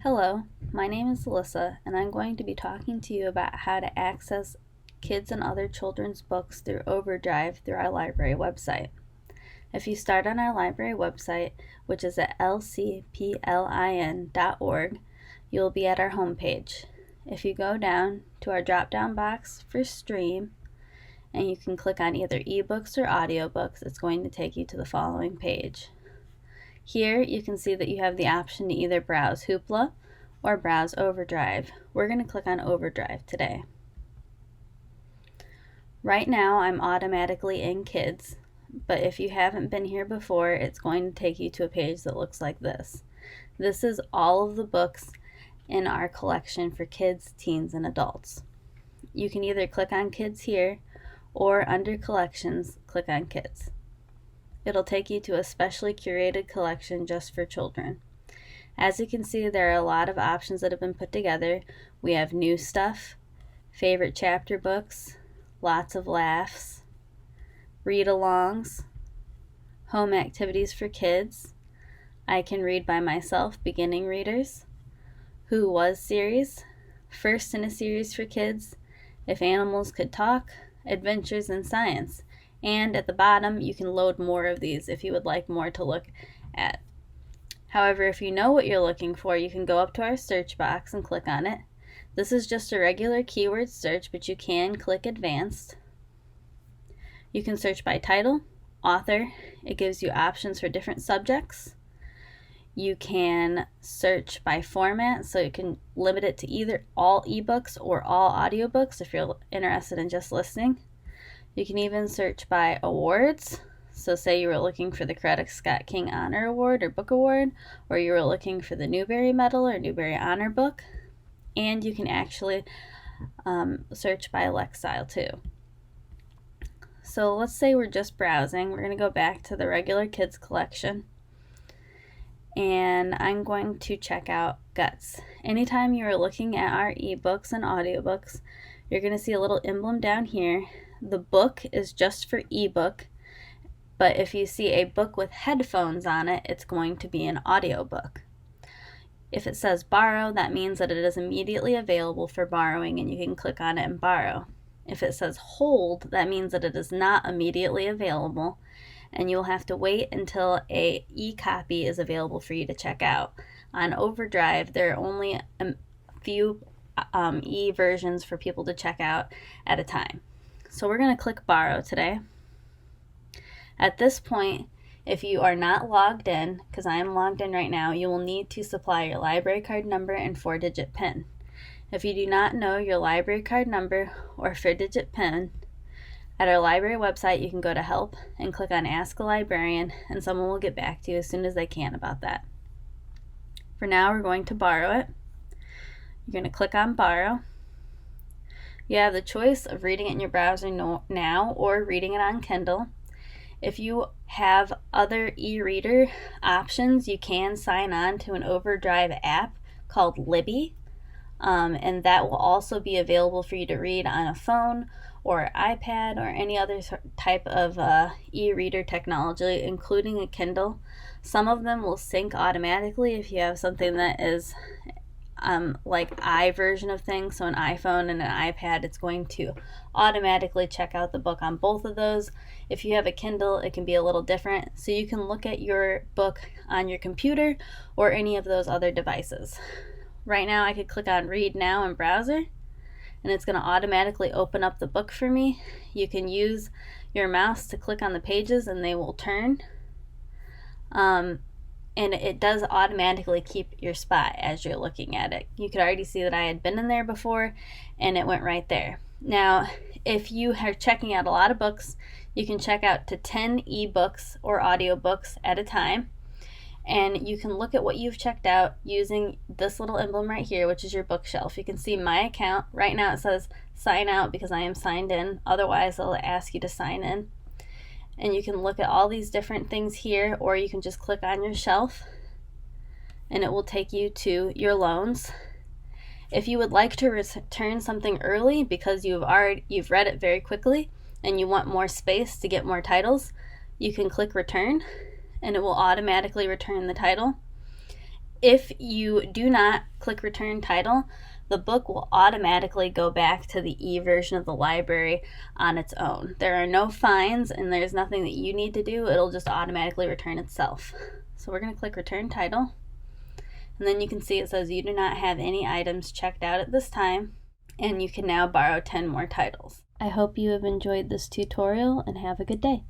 Hello, my name is Alyssa, and I'm going to be talking to you about how to access kids and other children's books through Overdrive through our library website. If you start on our library website, which is at lcplin.org, you'll be at our homepage. If you go down to our drop-down box for Stream, and you can click on either ebooks or audiobooks, it's going to take you to the following page. Here you can see that you have the option to either browse Hoopla or browse Overdrive. We're going to click on Overdrive today. Right now I'm automatically in Kids, but if you haven't been here before, it's going to take you to a page that looks like this. This is all of the books in our collection for kids, teens, and adults. You can either click on Kids here, or under Collections, click on Kids. It'll take you to a specially curated collection just for children. As you can see, there are a lot of options that have been put together. We have new stuff, favorite chapter books, lots of laughs, read-alongs, home activities for kids, I Can Read by Myself, beginning readers, Who Was series, first in a series for kids, If Animals Could Talk, Adventures in Science. And at the bottom, you can load more of these if you would like more to look at. However, if you know what you're looking for, you can go up to our search box and click on it. This is just a regular keyword search, but you can click Advanced. You can search by title, author. It gives you options for different subjects. You can search by format, so you can limit it to either all ebooks or all audiobooks if you're interested in just listening. You can even search by awards. So say you were looking for the Coretta Scott King Honor Award or Book Award, or you were looking for the Newbery Medal or Newbery Honor Book. And you can actually search by Lexile too. So let's say we're just browsing. We're going to go back to the regular kids collection. And I'm going to check out Guts. Anytime you are looking at our ebooks and audiobooks, you're going to see a little emblem down here. The book is just for ebook, but if you see a book with headphones on it, it's going to be an audiobook. If it says borrow, that means that it is immediately available for borrowing and you can click on it and borrow. If it says hold, that means that it is not immediately available and you'll have to wait until a e-copy is available for you to check out. On Overdrive, there are only a few e-versions for people to check out at a time. So we're going to click borrow today. At this point, if you are not logged in, because I am logged in right now, you will need to supply your library card number and 4-digit PIN. If you do not know your library card number or 4-digit PIN, at our library website you can go to help and click on Ask a Librarian, and someone will get back to you as soon as they can about that. For now, we're going to borrow it. You're going to click on borrow. You have the choice of reading it in your browser now or reading it on Kindle. If you have other e-reader options, you can sign on to an Overdrive app called Libby, and that will also be available for you to read on a phone or iPad or any other type of e-reader technology, including a Kindle. Some of them will sync automatically if you have something that is like version of things, so an iPhone and an iPad, it's going to automatically check out the book on both of those. If you have a Kindle, it can be a little different, so you can look at your book on your computer or any of those other devices. Right now I could click on Read Now in browser and it's going to automatically open up the book for me. You can use your mouse to click on the pages and they will turn. And it does automatically keep your spot as you're looking at it. You could already see that I had been in there before and it went right there. Now, if you are checking out a lot of books, you can check out to 10 ebooks or audiobooks at a time. And you can look at what you've checked out using this little emblem right here, which is your bookshelf. You can see my account. Right now it says sign out because I am signed in. Otherwise, they'll ask you to sign in. And you can look at all these different things here, or you can just click on your shelf and it will take you to your loans. If you would like to return something early because you've read it very quickly and you want more space to get more titles, you can click return and it will automatically return the title. If you do not click return title, the book will automatically go back to the e-version of the library on its own. There are no fines and there's nothing that you need to do. It'll just automatically return itself. So we're going to click return title, and then you can see it says you do not have any items checked out at this time, and you can now borrow 10 more titles. I hope you have enjoyed this tutorial and have a good day.